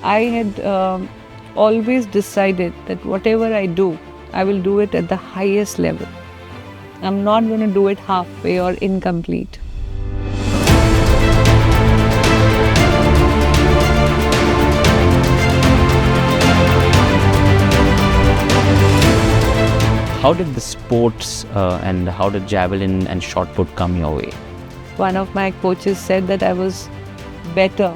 I had always decided that whatever I do, I will do it at the highest level. I'm not going to do it halfway or incomplete. How did the sports and how did javelin and shot put come your way? One of my coaches said that I was better.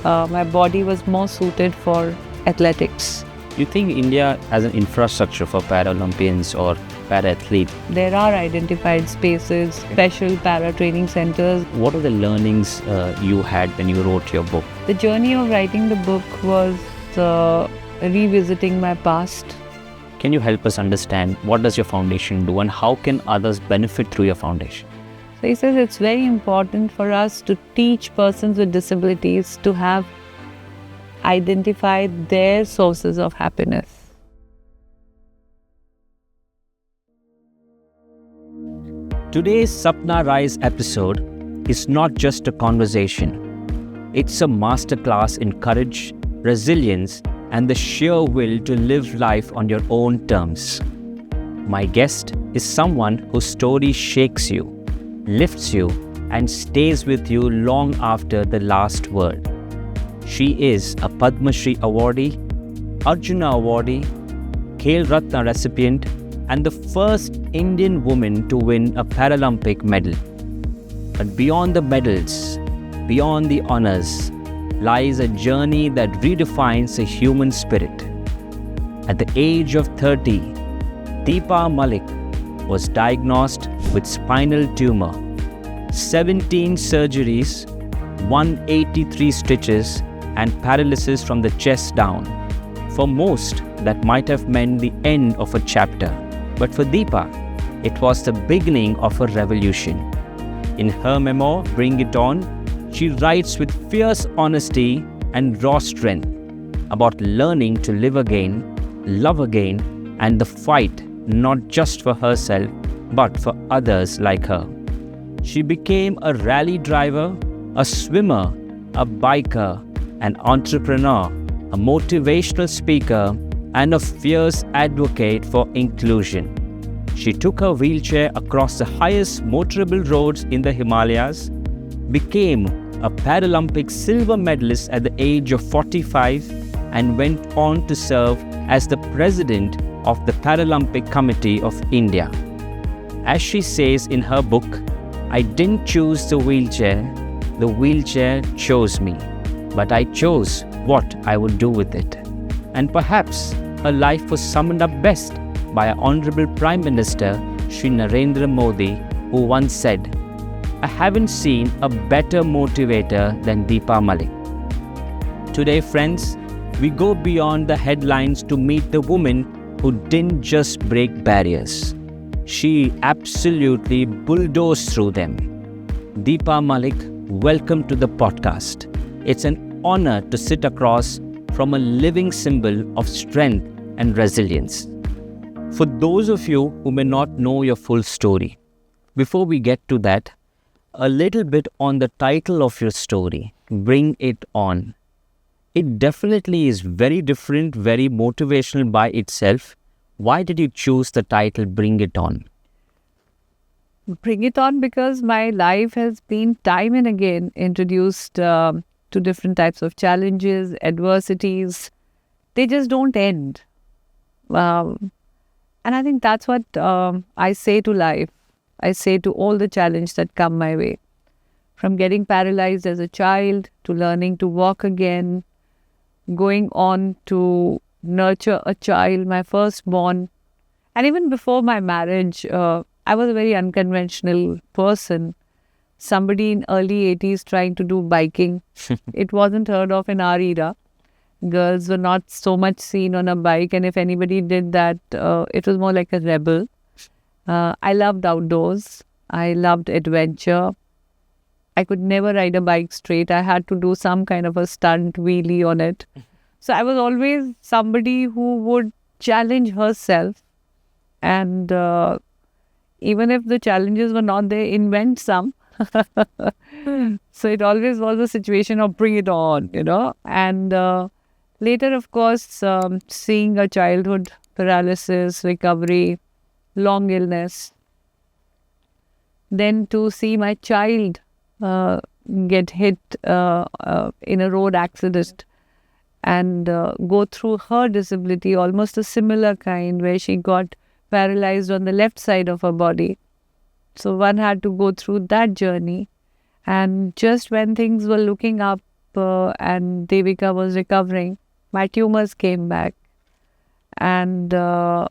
My body was more suited for athletics. You think India has an infrastructure for Paralympians or para-athletes? There are identified spaces, special para training centers. What are the learnings you had when you wrote your book? The journey of writing the book was revisiting my past. Can you help us understand what does your foundation do and how can others benefit through your foundation? So he says it's very important for us to teach persons with disabilities to have identified their sources of happiness. Today's Sapna Rise episode is not just a conversation. It's a masterclass in courage, resilience, and the sheer will to live life on your own terms. My guest is someone whose story shakes you, lifts you, and stays with you long after the last word. She is a Padma Shri awardee, Arjuna awardee, Khel Ratna recipient, and the first Indian woman to win a Paralympic medal. But beyond the medals, beyond the honors, lies a journey that redefines the human spirit. At the age of 30, Deepa Malik was diagnosed with spinal tumor, 17 surgeries, 183 stitches, and paralysis from the chest down. For most, that might have meant the end of a chapter. But for Deepa, it was the beginning of a revolution. In her memoir, Bring It On, she writes with fierce honesty and raw strength about learning to live again, love again, and the fight not just for herself, but for others like her. She became a rally driver, a swimmer, a biker, an entrepreneur, a motivational speaker, and a fierce advocate for inclusion. She took her wheelchair across the highest motorable roads in the Himalayas, became a Paralympic silver medalist at the age of 45, and went on to serve as the president of the Paralympic Committee of India. As she says in her book, "I didn't choose the wheelchair chose me, but I chose what I would do with it." And perhaps her life was summed up best by our Honorable Prime Minister Shri Narendra Modi, who once said, "I haven't seen a better motivator than Deepa Malik." Today, friends, we go beyond the headlines to meet the woman who didn't just break barriers. She absolutely bulldozed through them. Deepa Malik, welcome to the podcast. It's an honor to sit across from a living symbol of strength and resilience. For those of you who may not know your full story, before we get to that, a little bit on the title of your story, Bring It On. It definitely is very different, very motivational by itself. Why did you choose the title Bring It On? Bring it on because my life has been time and again introduced to different types of challenges, adversities. They just don't end. And I think that's what I say to life. I say to all the challenges that come my way. From getting paralyzed as a child to learning to walk again, going on to nurture a child, my firstborn. And even before my marriage, I was a very unconventional person. Somebody in early 80s trying to do biking. It wasn't heard of in our era. Girls were not so much seen on a bike, and if anybody did that, it was more like a rebel. I loved outdoors. I loved adventure. I could never ride a bike straight. I had to do some kind of a stunt wheelie on it. So I was always somebody who would challenge herself, and even if the challenges were not there, invent some. So it always was a situation of bring it on, and Later, of course, seeing a childhood paralysis, recovery, long illness, then to see my child get hit in a road accident and go through her disability, almost a similar kind, where she got paralyzed on the left side of her body. So one had to go through that journey. And just when things were looking up and Devika was recovering, my tumors came back. And I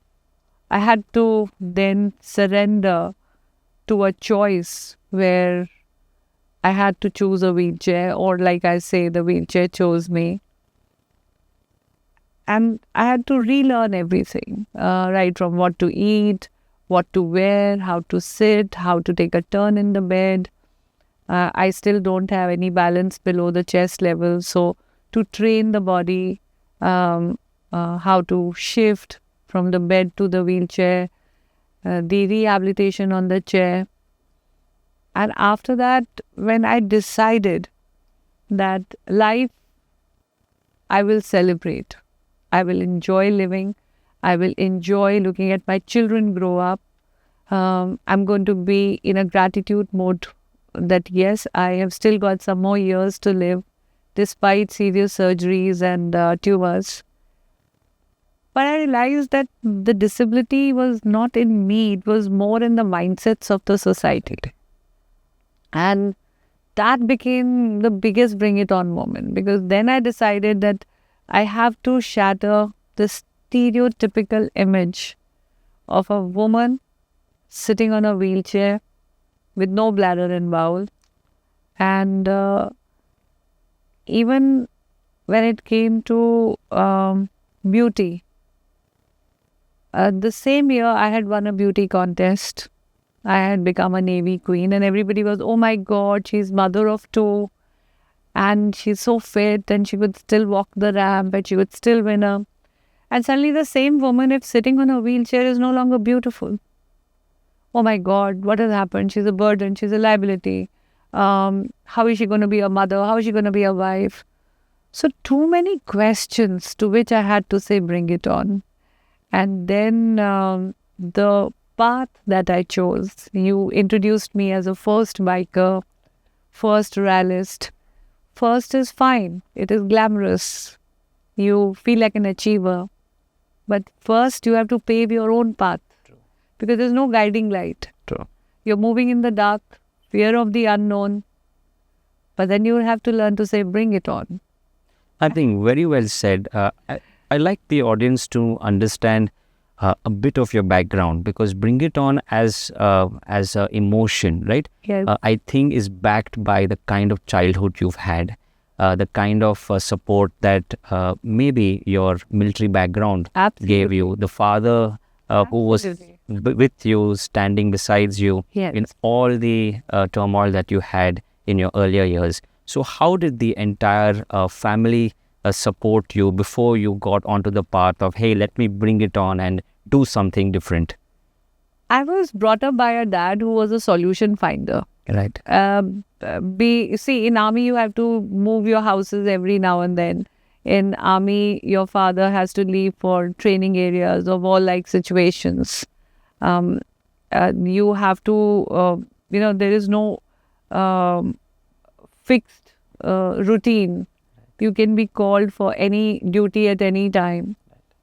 had to then surrender to a choice where I had to choose a wheelchair, or like I say, the wheelchair chose me. And I had to relearn everything, right from what to eat, what to wear, how to sit, how to take a turn in the bed. I still don't have any balance below the chest level. So to train the body, how to shift from the bed to the wheelchair, the rehabilitation on the chair. And after that, when I decided that life, I will celebrate. I will enjoy living. I will enjoy looking at my children grow up. I'm going to be in a gratitude mode that yes, I have still got some more years to live despite serious surgeries and tumors. But I realized that the disability was not in me, it was more in the mindsets of the society. And that became the biggest bring it on moment, because then I decided that I have to shatter the stereotypical image of a woman sitting on a wheelchair with no bladder and bowel. And even when it came to beauty, the same year I had won a beauty contest. I had become a Navy queen, and everybody was, oh my God, she's mother of two. And she's so fit, and she could still walk the ramp, and she could still win a. And suddenly the same woman, if sitting on a wheelchair, is no longer beautiful. Oh my God, what has happened? She's a burden, she's a liability. How is she going to be a mother? How is she going to be a wife? So too many questions to which I had to say, bring it on. And then the path that I chose, you introduced me as a first biker, first rallist. First is fine. It is glamorous. You feel like an achiever. But first you have to pave your own path. True. Because there's no guiding light. True. You're moving in the dark, fear of the unknown. But then you have to learn to say, bring it on. I think very well said. I like the audience to understand a bit of your background, because bring it on as a emotion, right? Yes. I think is backed by the kind of childhood you've had, the kind of support that maybe your military background Absolutely. gave you, the father who was with you, standing beside you Yes. in all the turmoil that you had in your earlier years. So how did the entire family support you before you got onto the path of, hey, let me bring it on and do something different? I was brought up by a dad who was a solution finder. Right. See, in army you have to move your houses every now and then. In army, your father has to leave for training areas or war-like situations. You have to, there is no fixed routine. You can be called for any duty at any time.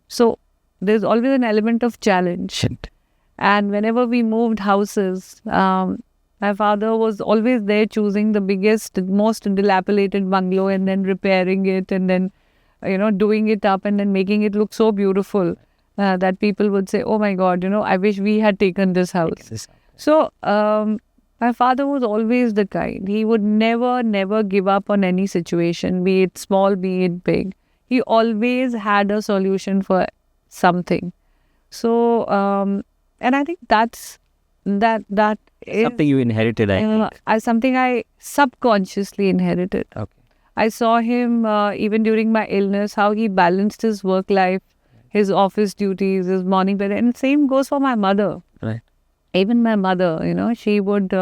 So there's always an element of challenge. And whenever we moved houses, my father was always there choosing the biggest, most dilapidated bungalow and then repairing it and then, doing it up and then making it look so beautiful that people would say, oh my God, I wish we had taken this house. So my father was always the kind. He would never give up on any situation, be it small, be it big. He always had a solution for something. So, and I think that is something you inherited, I think. Something I subconsciously inherited. Okay. I saw him even during my illness, how he balanced his work life, his office duties, his morning bed. And same goes for my mother. Right. Even my mother, she would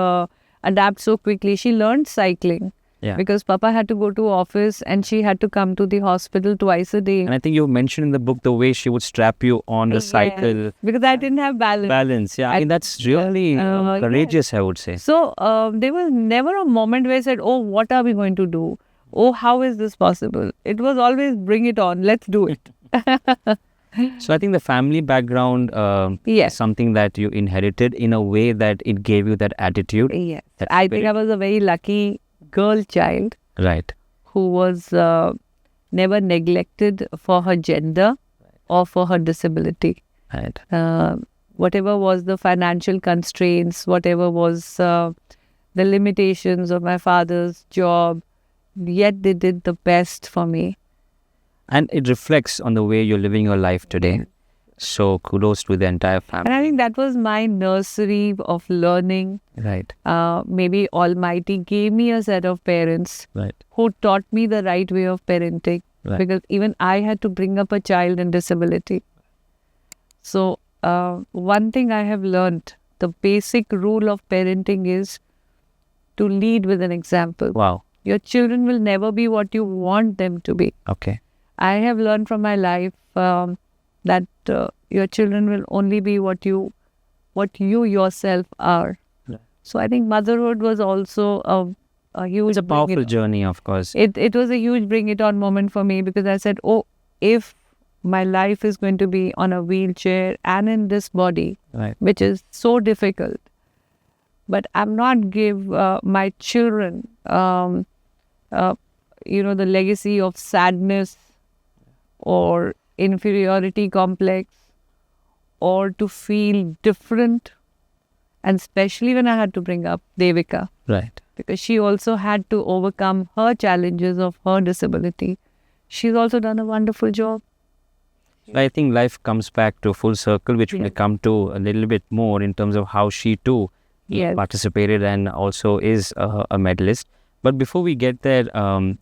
adapt so quickly. She learned cycling. Yeah. because Papa had to go to office and she had to come to the hospital twice a day. And I think you mentioned in the book the way she would strap you on the Yes, cycle. because I didn't have balance. Balance. Yeah. I mean, that's really yes. courageous, I would say. So there was never a moment where I said, "Oh, what are we going to do? Oh, how is this possible?" It was always, "Bring it on, let's do it." So I think the family background Yes. is something that you inherited in a way that it gave you that attitude. Yes, that I think I spirit. was a very lucky girl child Right. who was never neglected for her gender or for her disability. Right. Whatever was the financial constraints, whatever was the limitations of my father's job, yet they did the best for me. And it reflects on the way you're living your life today. So kudos to the entire And family. I think that was my nursery of learning. Right. Maybe Almighty gave me a set of parents Right. who taught me the right way of parenting. Right. Because even I had to bring up a child in disability. So one thing I have learned, the basic rule of parenting is to lead with an example. Wow. Your children will never be what you want them to be. Okay. I have learned from my life that your children will only be what you yourself are. Yeah. So I think motherhood was also a huge. It's a bring it powerful on. journey, of course. It was a huge bring it on moment for me because I said, oh, if my life is going to be on a wheelchair and in this body, Right. which is so difficult, but I'm not give my children, the legacy of sadness or inferiority complex or to feel different. And especially when I had to bring up Devika, Right. because she also had to overcome her challenges of her disability. She's also done a wonderful job. I think life comes back to full circle, which we'll Yes. come to a little bit more in terms of how she too Yes. participated and also is a medalist. But before we get there,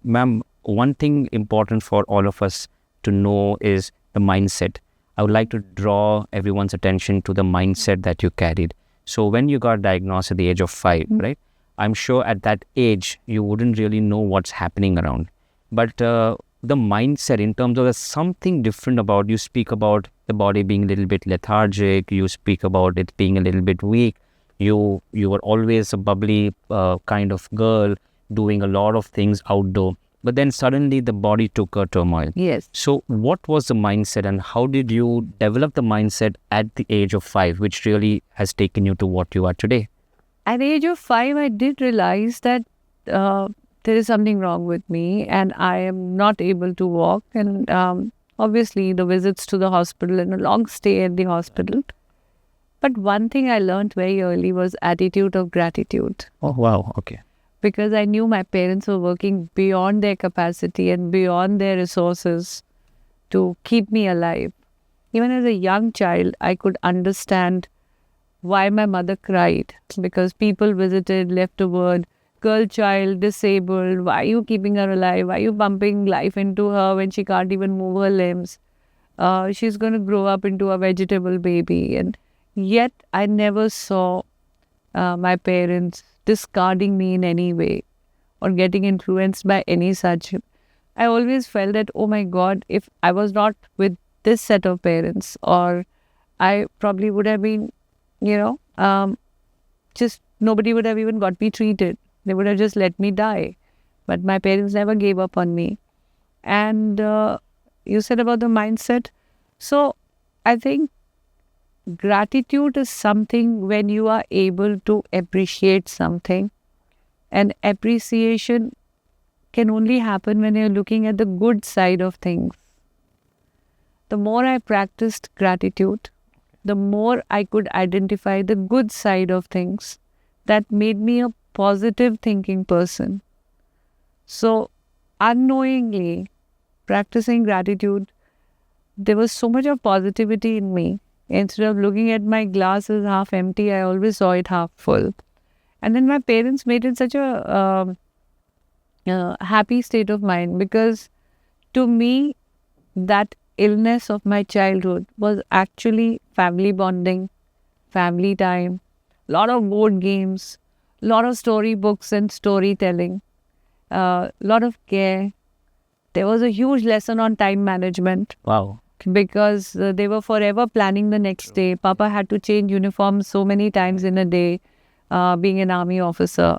ma'am, one thing important for all of us to know is the mindset. I would like to draw everyone's attention to the mindset that you carried. So when you got diagnosed at the age of 5, right? I'm sure at that age, you wouldn't really know what's happening around. But the mindset in terms of there's something different about, you speak about the body being a little bit lethargic, you speak about it being a little bit weak, you were always a bubbly kind of girl doing a lot of things outdoor, but then suddenly the body took a turmoil. Yes. So what was the mindset and how did you develop the mindset at the age of 5, which really has taken you to what you are today? At the age of 5, I did realize that there is something wrong with me and I am not able to walk. And obviously the visits to the hospital and a long stay at the hospital. But one thing I learned very early was attitude of gratitude. Oh, wow. Okay. Because I knew my parents were working beyond their capacity and beyond their resources to keep me alive. Even as a young child, I could understand why my mother cried, because people visited, left a word, girl child, disabled, why are you keeping her alive? Why are you pumping life into her when she can't even move her limbs? She's going to grow up into a vegetable baby. And yet I never saw my parents discarding me in any way or getting influenced by any such. I always felt that, oh my God, if I was not with this set of parents, or I probably would have been, just nobody would have even got me treated. They would have just let me die. But my parents never gave up on me. And you said about the mindset. So I think gratitude is something when you are able to appreciate something, and appreciation can only happen when you're looking at the good side of things. The more I practiced gratitude, the more I could identify the good side of things. That made me a positive thinking person. So unknowingly practicing gratitude, there was so much of positivity in me. Instead of looking at my glass as half empty, I always saw it half full. And then my parents made it such a happy state of mind, because to me, that illness of my childhood was actually family bonding, family time, lot of board games, lot of storybooks and storytelling. a lot of care. There was a huge lesson on time management Wow. because they were forever planning the next day. Papa had to change uniforms so many times in a day, being an army officer.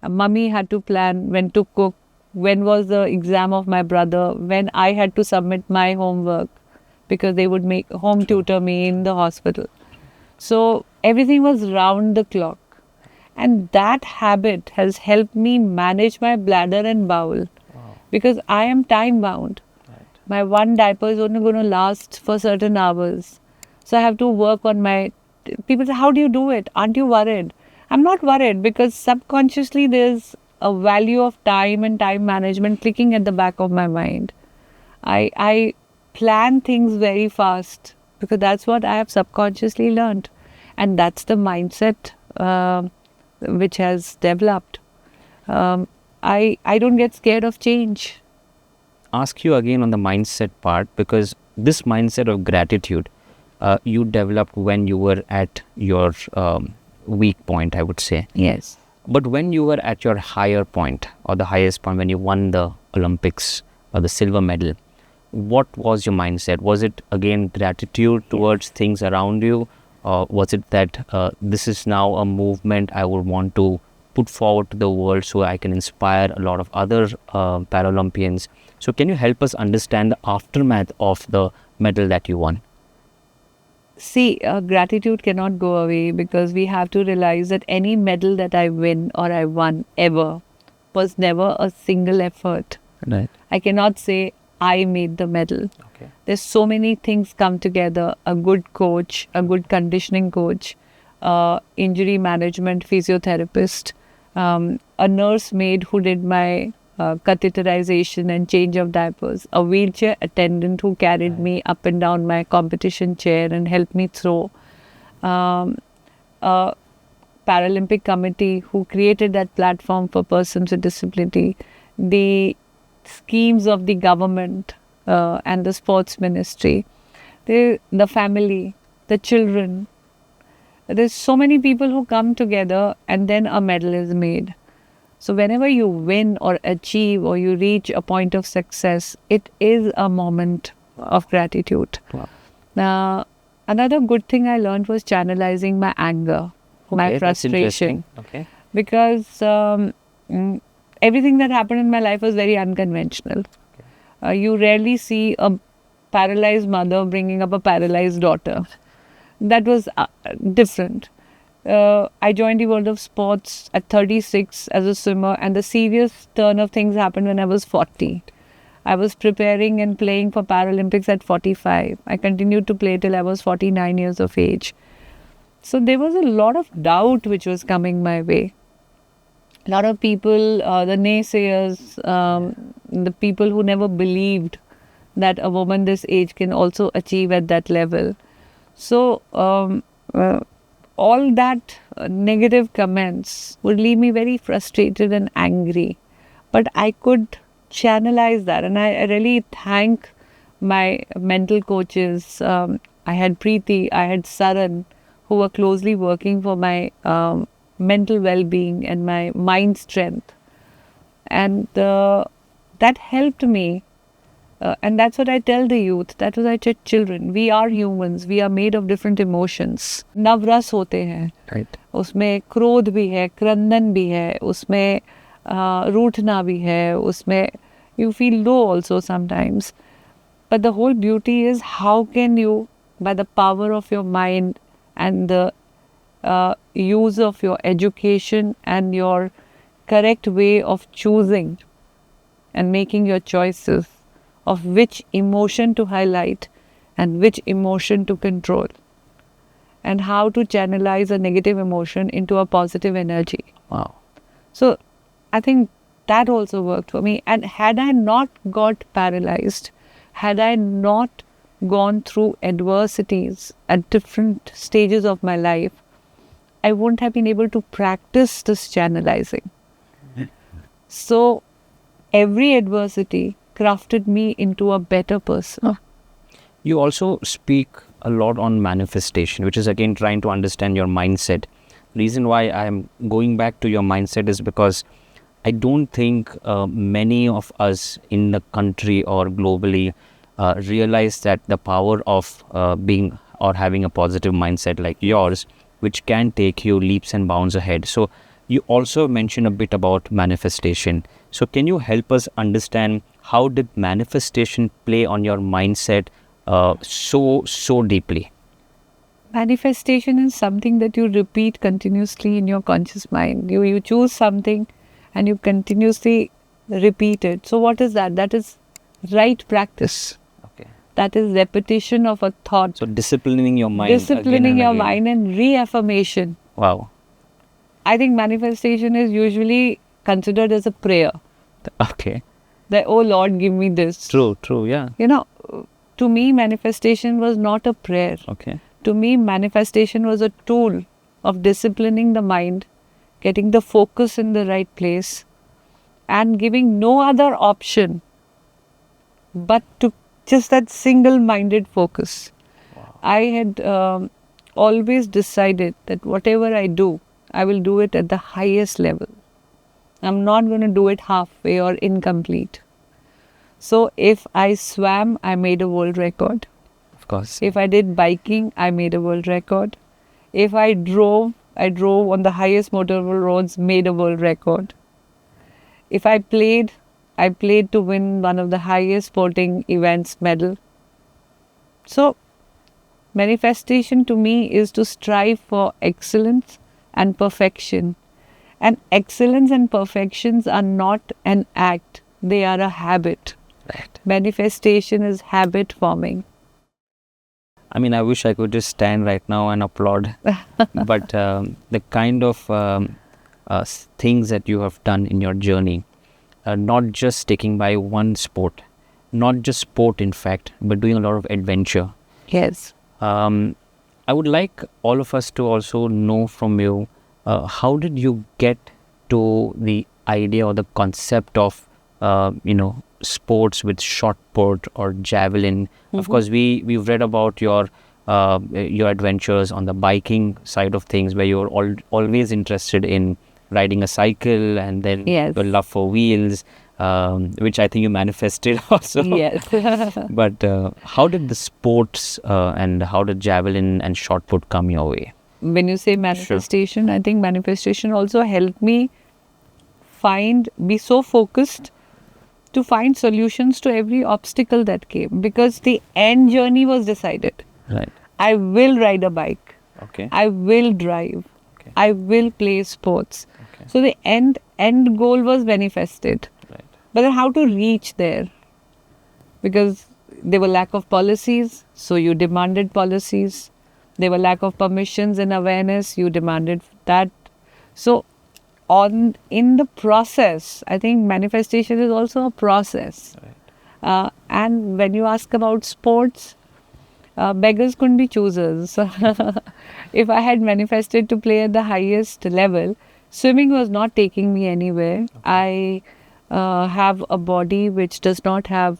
Mummy had to plan when to cook, when was the exam of my brother, when I had to submit my homework because they would make home tutor me in the hospital. So everything was round the clock. And that habit has helped me manage my bladder and bowel because I am time bound. My one diaper is only going to last for certain hours. So I have to work on my. People say, how do you do it? Aren't you worried? I'm not worried because subconsciously there's a value of time and time management clicking at the back of my mind. I plan things very fast because that's what I have subconsciously learned. And that's the mindset which has developed. I don't get scared of change. Ask you again on the mindset part, because this mindset of gratitude you developed when you were at your weak point, I would say. Yes. But when you were at your higher point, or the highest point, when you won the Olympics or the silver medal, what was your mindset? Was it again gratitude towards things around you, or was it that this is now a movement I would want to put forward to the world so I can inspire a lot of other Paralympians? So can you help us understand the aftermath of the medal that you won? See, gratitude cannot go away because we have to realize that any medal that I win or I won ever was never a single effort. Right. I cannot say I made the medal. Okay. There's so many things come together. A good coach, a good conditioning coach, injury management physiotherapist, a nursemaid who did my catheterization and change of diapers, a wheelchair attendant who carried me up and down my competition chair and helped me throw, a Paralympic committee who created that platform for persons with disability, the schemes of the government and the sports ministry, the family, the children. There's so many people who come together and then a medal is made. So whenever you win or achieve or you reach a point of success, it is a moment of gratitude. Wow. Now, another good thing I learned was channelizing my anger, my Okay, that's frustration. interesting. Okay. Because everything that happened in my life was very unconventional. You rarely see a paralyzed mother bringing up a paralyzed daughter. That was different. I joined the world of sports at 36 as a swimmer, and the serious turn of things happened when I was 40. I was preparing and playing for Paralympics at 45. I continued to play till I was 49 years of age. So there was a lot of doubt which was coming my way. A lot of people, the naysayers, the people who never believed that a woman this age can also achieve at that level. So all that negative comments would leave me very frustrated and angry. But I could channelize that, and I really thank my mental coaches. I had Preeti, I had Saran, who were closely working for my mental well-being and my mind strength. And that helped me. And that's what I tell the youth, that's what I tell children. We are humans, we are made of different emotions. नवरस होते हैं, Right. उसमें क्रोध भी है, क्रंदन भी है, उसमें रूठना भी है, उसमें you feel low also sometimes. But the whole beauty is how can you, by the power of your mind and the use of your education and your correct way of choosing and making your choices of which emotion to highlight and which emotion to control, and how to channelize a negative emotion into a positive energy. Wow. So I think that also worked for me. And had I not got paralyzed, had I not gone through adversities at different stages of my life, I wouldn't have been able to practice this channelizing. So every adversity crafted me into a better person. You also speak a lot on manifestation, which is again trying to understand your mindset. Reason why I'm going back to your mindset is because I don't think many of us in the country or globally realize that the power of being or having a positive mindset like yours, which can take you leaps and bounds ahead. So you also mentioned a bit about manifestation. So can you help us understand how did manifestation play on your mindset so deeply? Manifestation is something that you repeat continuously in your conscious mind. You choose something and you continuously repeat it. So what is that? That is right practice. Okay. That is repetition of a thought. So disciplining your mind. Disciplining your mind and reaffirmation. Wow. I think manifestation is usually considered as a prayer. Okay. That, oh Lord, give me this. True, yeah. You know, to me, manifestation was not a prayer. Okay. To me, manifestation was a tool of disciplining the mind, getting the focus in the right place, and giving no other option but to just that single-minded focus. Wow. I had always decided that whatever I do, I will do it at the highest level. I'm not going to do it halfway or incomplete. So if I swam, I made a world record. Of course. If I did biking, I made a world record. If I drove on the highest motorable roads, made a world record. If I played to win one of the highest sporting events medal. So, manifestation to me is to strive for excellence and perfection. And excellence and perfections are not an act, they are a habit. Right. Manifestation is habit forming. I mean, I wish I could just stand right now and applaud. But the kind of things that you have done in your journey, not just sticking by one sport, not just sport in fact, but doing a lot of adventure. Yes. I would like all of us to also know from you, how did you get to the idea or the concept of, sports with shot put or javelin? Mm-hmm. Of course, we've read about your adventures on the biking side of things, where you're always interested in riding a cycle, and then yes. your love for wheels, which I think you manifested also. Yes. But how did the sports and how did javelin and shot put come your way? When you say manifestation, sure. I think manifestation also helped me be so focused to find solutions to every obstacle that came, because the end journey was decided. Right. I will ride a bike. Okay. I will drive. Okay. I will play sports. Okay. So the end goal was manifested. Right. But then how to reach there? Because there were lack of policies, so you demanded policies. There were lack of permissions and awareness, you demanded that. So in the process, I think manifestation is also a process. Right. And when you ask about sports, beggars couldn't be choosers. If I had manifested to play at the highest level, swimming was not taking me anywhere. Okay. I have a body which does not have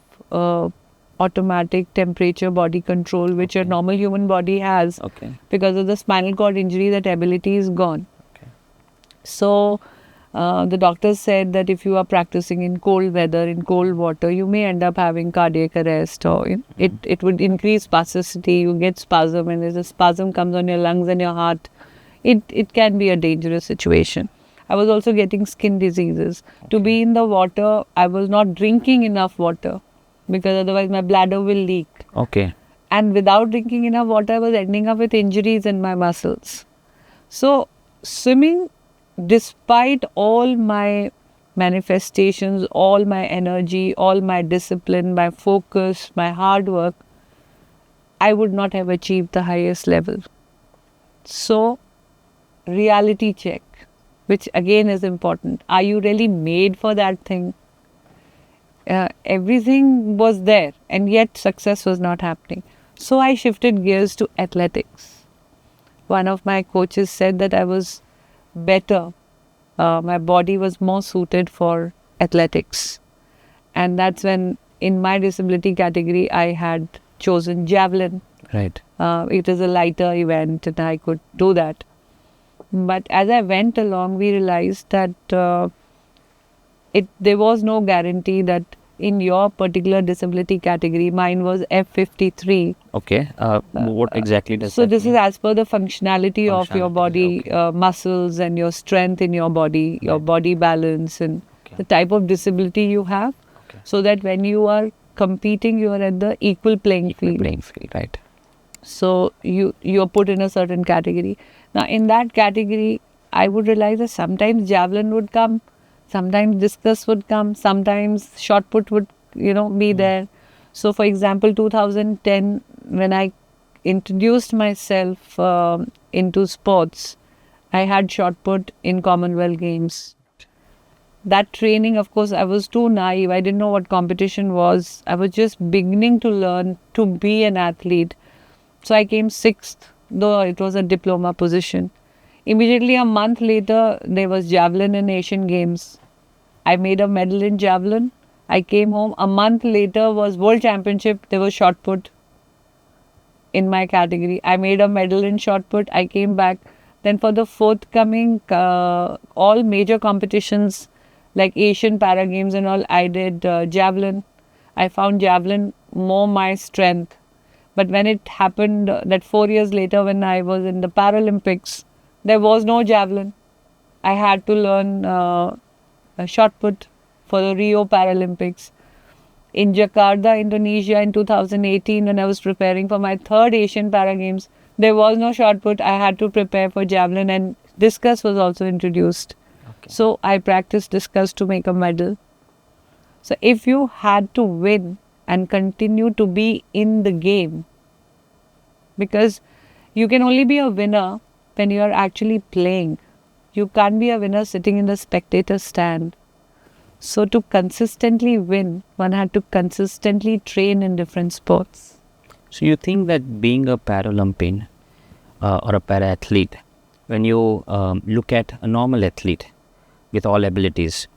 automatic temperature body control, which a normal human body has. Okay. Because of the spinal cord injury, that ability is gone. Okay. So the doctors said that if you are practicing in cold weather, in cold water, you may end up having cardiac arrest, or it would increase spasticity. You get spasm, and as a spasm comes on your lungs and your heart, it can be a dangerous situation. I was also getting skin diseases. Okay. To be in the water, I was not drinking enough water, because otherwise my bladder will leak. Okay. And without drinking enough water, I was ending up with injuries in my muscles. So swimming, despite all my manifestations, all my energy, all my discipline, my focus, my hard work, I would not have achieved the highest level. So, reality check, which again is important. Are you really made for that thing? Everything was there, and yet success was not happening. So I shifted gears to athletics. One of my coaches said that I was better. My body was more suited for athletics. And that's when, in my disability category, I had chosen javelin. Right. It is a lighter event, and I could do that. But as I went along, we realized that there was no guarantee that in your particular disability category, mine was F53. Okay. What exactly does So that this mean? is as per the functionality of your Functionality, body, okay. muscles and your strength in your body, your Right. body balance and Okay. the type of disability you have. Okay. So that when you are competing, you are at the equal playing Equal field. playing field, right? So you're put in a certain category. Now in that category, I would realize that sometimes javelin would come, sometimes discus would come, sometimes shot put would be there. So for example, 2010 when I introduced myself into sports, I had shot put in Commonwealth Games. That training, of course, I was too naive. I didn't know what competition was. I was just beginning to learn to be an athlete. So I came sixth, though it was a diploma position. Immediately a month later, there was javelin in Asian Games. I made a medal in javelin. I came home. A month later was World Championship. There was shot put in my category. I made a medal in shot put. I came back. Then for the forthcoming all major competitions like Asian Para Games and all, I did javelin. I found javelin more my strength. But when it happened that 4 years later when I was in the Paralympics, there was no javelin. I had to learn a shot put for the Rio Paralympics. In Jakarta, Indonesia in 2018 when I was preparing for my third Asian Para Games, there was no shot put. I had to prepare for javelin and discus was also introduced. Okay. So I practiced discus to make a medal. So if you had to win and continue to be in the game, because you can only be a winner when you are actually playing. You can't be a winner sitting in the spectator stand. So to consistently win, one had to consistently train in different sports. So you think that being a Paralympian or a para-athlete, when you look at a normal athlete with all abilities,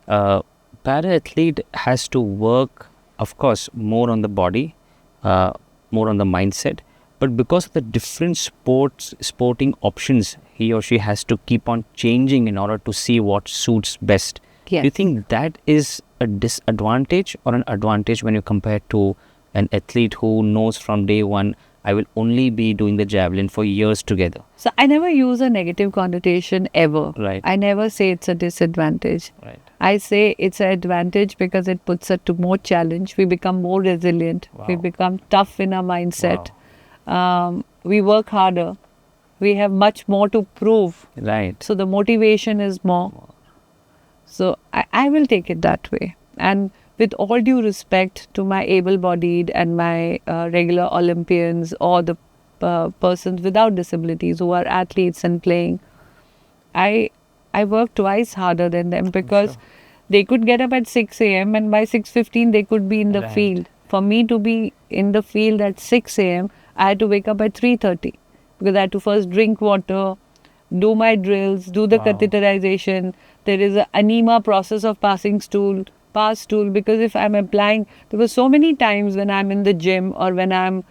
para-athlete has to work, of course, more on the body, more on the mindset, but because of the different sporting options, he or she has to keep on changing in order to see what suits best. Yes. Do you think that is a disadvantage or an advantage when you compare to an athlete who knows from day one, I will only be doing the javelin for years together? So I never use a negative connotation ever. Right. I never say it's a disadvantage. Right. I say it's an advantage because it puts us to more challenge. We become more resilient. We Wow. become tough in our mindset. We work harder. We have much more to prove. Right. So the motivation is more. So I will take it that way. And with all due respect to my able-bodied and my regular Olympians or the persons without disabilities who are athletes and playing, I work twice harder than them because they could get up at 6 a.m. and by 6:15 they could be in the Right. field. For me to be in the field at 6 a.m., I had to wake up at 3:30 because I had to first drink water, do my drills, do the Wow. catheterization. There is an anema process of passing stool, pass stool, because if I'm applying, there were so many times when I'm in the gym or when I'm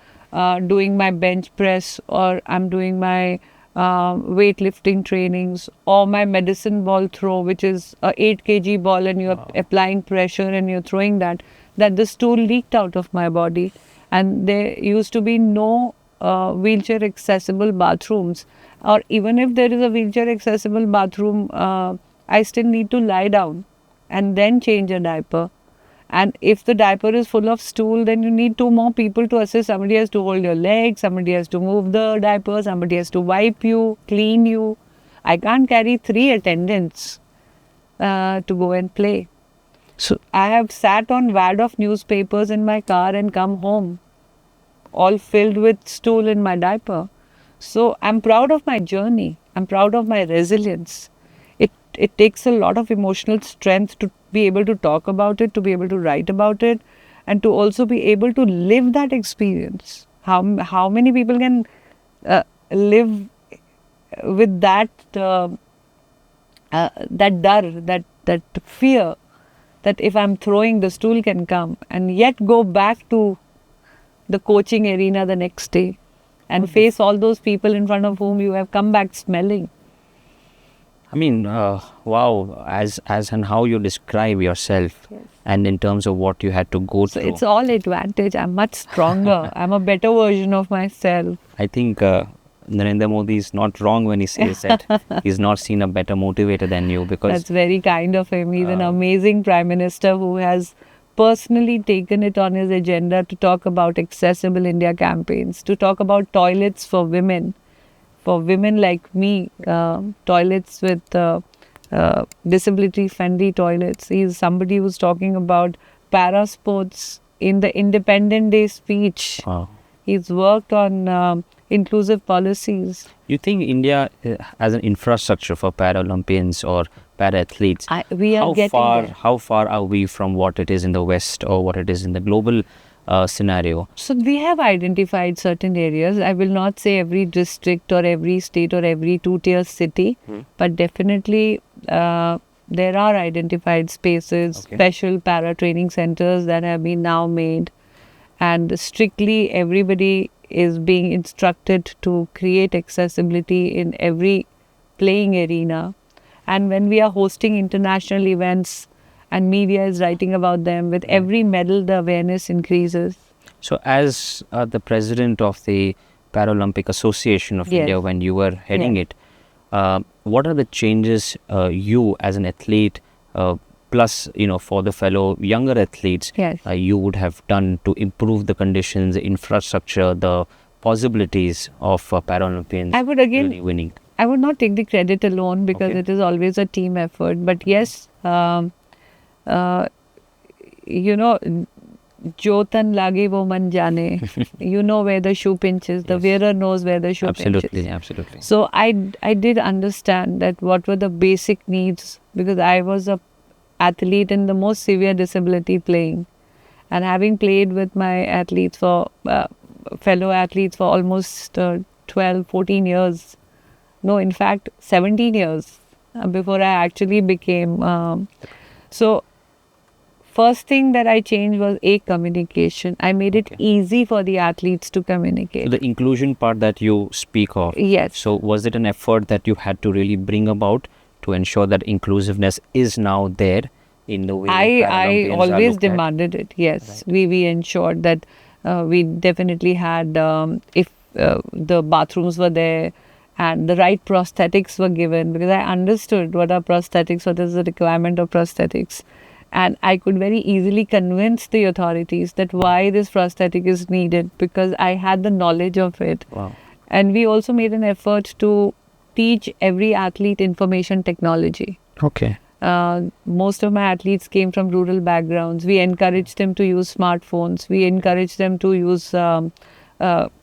doing my bench press or I'm doing my weightlifting trainings or my medicine ball throw, which is a 8 kg ball and you're applying pressure and you're throwing that the stool leaked out of my body. And there used to be no wheelchair accessible bathrooms, or even if there is a wheelchair accessible bathroom, I still need to lie down and then change a diaper. And if the diaper is full of stool, then you need two more people to assist. Somebody has to hold your legs, somebody has to move the diaper, somebody has to wipe you, clean you. I can't carry 3 attendants to go and play. So I have sat on wad of newspapers in my car and come home, all filled with stool in my diaper. So I'm proud of my journey. I'm proud of my resilience. It takes a lot of emotional strength to be able to talk about it, to be able to write about it, and to also be able to live that experience. How many people can live with that that dar, that fear that if I'm throwing, the stool can come, and yet go back to the coaching arena the next day and face all those people in front of whom you have come back smelling. I mean, wow, as and how you describe yourself, Yes. and in terms of what you had to go So through. it's all advantage. I'm much stronger. I'm a better version of myself. I think Narendra Modi is not wrong when he says that he's not seen a better motivator than you, because That's very kind of him. He's an amazing prime minister who has personally taken it on his agenda to talk about accessible India campaigns, to talk about toilets for women like me, toilets with disability friendly toilets. He's somebody who's talking about para sports in the Independent Day speech. wow. He's worked on inclusive policies. You think India has an infrastructure for Paralympians or para athletes? We are getting there. How far are we from what it is in the West or what it is in the global scenario? So we have identified certain areas. I will not say every district or every state or every two-tier city, but definitely there are identified spaces, Okay. special para training centers that have been now made, and strictly everybody is being instructed to create accessibility in every playing arena. And when we are hosting international events and media is writing about them, with every medal the awareness increases. So, as the president of the Paralympic Association of Yes. India, when you were heading Yes. it, what are the changes you, as an athlete, plus for the fellow younger athletes, Yes. you would have done to improve the conditions, the infrastructure, the possibilities of Paralympians I would again really winning? I would not take the credit alone because Okay. it is always a team effort. But yes, jo tan lage wo man jane. You know where the shoe pinches. The Yes. wearer knows where the shoe pinches. Absolutely, absolutely. So I did understand that what were the basic needs, because I was a athlete in the most severe disability playing, and having played with my athletes for fellow athletes for almost 12, 14 years. No, in fact, 17 years before I actually became. So, first thing that I changed was communication. I made it Okay. easy for the athletes to So communicate. the inclusion part that you speak of, Yes. so was it an effort that you had to really bring about to ensure that inclusiveness is now there in the way I Paralympians are always looked at? demanded it. Yes, we ensured that we definitely had if the bathrooms were there and the right prosthetics were given, because I understood what are prosthetics, what is the requirement of prosthetics, and I could very easily convince the authorities that why this prosthetic is needed, because I had the knowledge of it. Wow. And we also made an effort to teach every athlete information technology. Okay. Most of my athletes came from rural backgrounds. We encouraged them to use smartphones. We encouraged them to use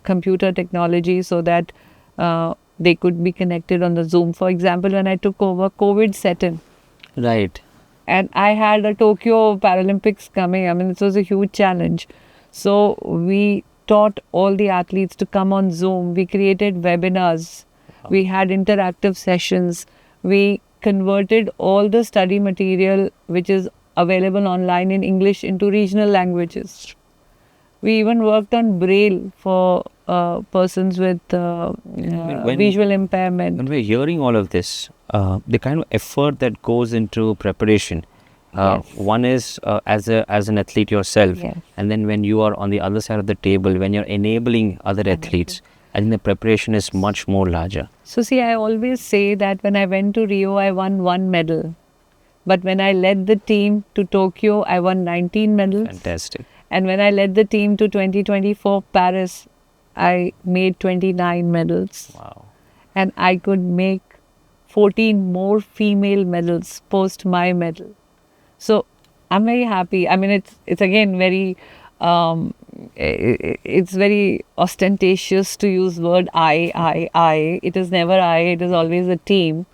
computer technology so that they could be connected on the Zoom. For example, when I took over, COVID set in. Right. And I had a Tokyo Paralympics coming. I mean, it was a huge challenge. So we taught all the athletes to come on Zoom. We created webinars. We had interactive sessions. We converted all the study material which is available online in English into regional languages. We even worked on Braille for persons with when- visual impairment. When we're hearing all of this, the kind of effort that goes into preparation, Yes. one is as an athlete yourself, Yes. and then when you are on the other side of the table, when you're enabling other athletes, I think the preparation is much more larger. So see, I always say that when I went to Rio, I won 1 medal. But when I led the team to Tokyo, I won 19 medals. Fantastic. And when I led the team to 2024 Paris, I made 29 medals. Wow. And I could make 14 more female medals post my medal. So I'm very happy. I mean, it's again very, it's very ostentatious to use word I. It is never I, it is always a team.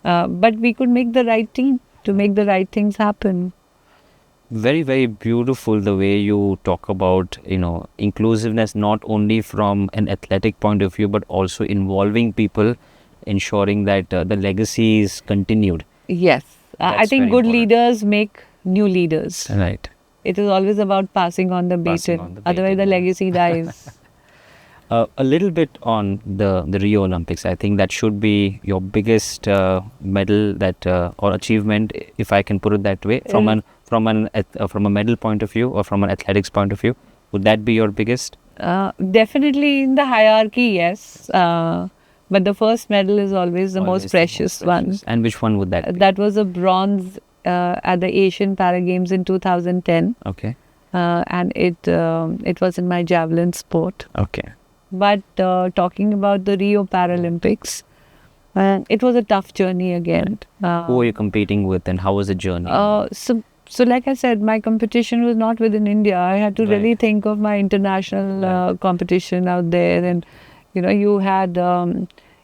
But we could make the right team to make the right things happen. Very, very beautiful the way you talk about, inclusiveness, not only from an athletic point of view, but also involving people, ensuring that the legacy is continued. Yes. I That's think very good important. leaders make new leaders. Right. It is always about passing on the Passing baton. on the Otherwise, the baton, yeah. legacy dies. A little bit on the Rio Olympics. I think that should be your biggest medal that or achievement, if I can put it that way, from a medal point of view or from an athletics point of view. Would that be your biggest? Definitely in the hierarchy, yes. But the first medal is always the Always most precious one. And which one would that be? That was a bronze at the Asian Para Games in 2010, Okay. and it was in my javelin sport. Okay. But talking about the Rio Paralympics, it was a tough journey again. Who are you competing with, and how was the journey? So like I said, my competition was not within India. I had to really Right. think of my international competition out there. And, you had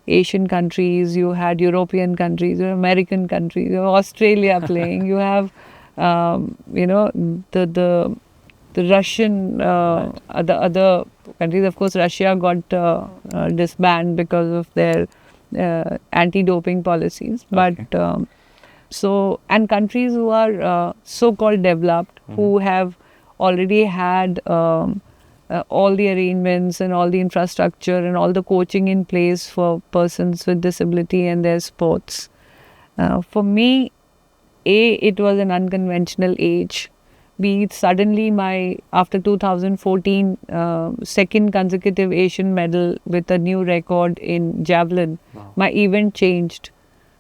Asian countries, you had European countries, you had American countries, you have Australia playing, you have, the Russian, the other countries. Of course, Russia got disbanded because of their anti-doping policies. Okay. But and countries who are so-called developed, who have already had all the arrangements and all the infrastructure and all the coaching in place for persons with disability and their sports. For me, it was an unconventional age. B, suddenly after 2014, second consecutive Asian medal with a new record in javelin, my event changed.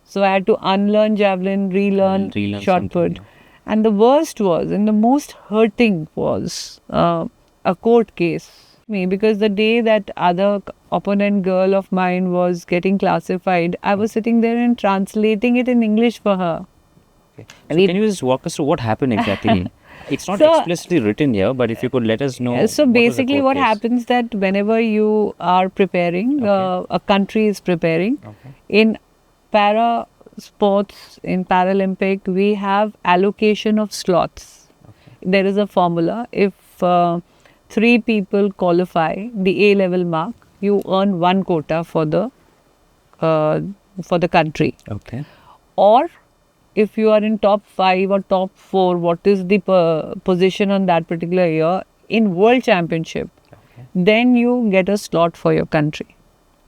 So I had to unlearn javelin, relearn Relearn shot something put. new. And the worst was, and the most hurting was a court case. Because the day that other opponent girl of mine was getting classified, I was sitting there and translating it in English for her. Okay. So can you just walk us through what happened exactly? It's not So- explicitly written here, but if you could let us know. So what was the basically court what case? happens that whenever you are preparing, Okay. a country is preparing, Okay. in para sports, in Paralympic, we have allocation of slots. There is a formula. If 3 people qualify the A level mark, you earn 1 quota for the country. Okay. Or if you are in top 5 or top 4, what is the position on that particular year in World Championship, then you get a slot for your country.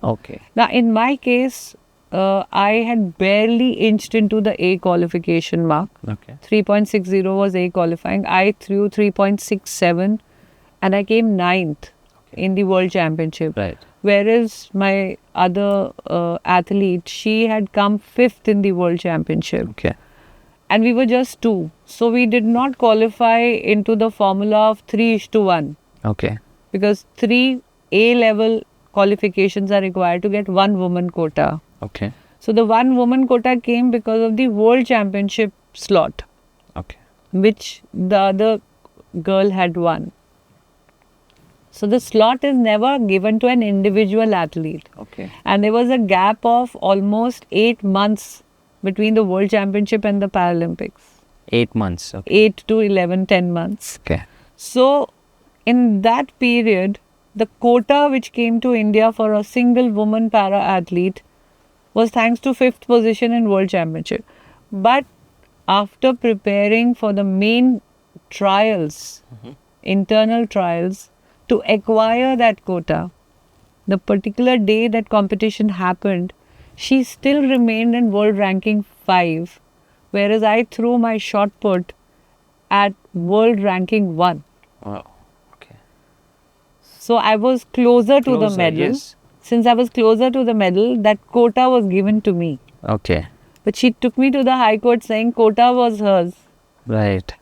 Okay. Now, in my case, I had barely inched into the A qualification mark. Okay. 3.60 was A qualifying. I threw 3.67 and I came 9th in the World Championship. Right. Whereas my other athlete, she had come 5th in the World Championship. Okay. And we were just 2. So we did not qualify into the formula of 3:1. Okay. Because 3 A level qualifications are required to get 1 woman quota. Okay. So the 1 woman quota came because of the World Championship slot, Okay. which the other girl had won. So the slot is never given to an individual athlete. Okay. And there was a gap of almost 8 months between the World Championship and the Paralympics. 8 months. Okay. 8 to 11, 10 months. Okay. So in that period, the quota which came to India for a single woman para athlete was thanks to 5th position in World Championship. But after preparing for the main trials, internal trials, to acquire that quota, the particular day that competition happened, she still remained in world ranking 5, whereas I threw my shot put at world ranking 1. Wow. Okay. So I was closer to the Closer, medal. yes. Since I was closer to the medal, that quota was given to me. Okay. But she took me to the High Court saying quota was hers. Right.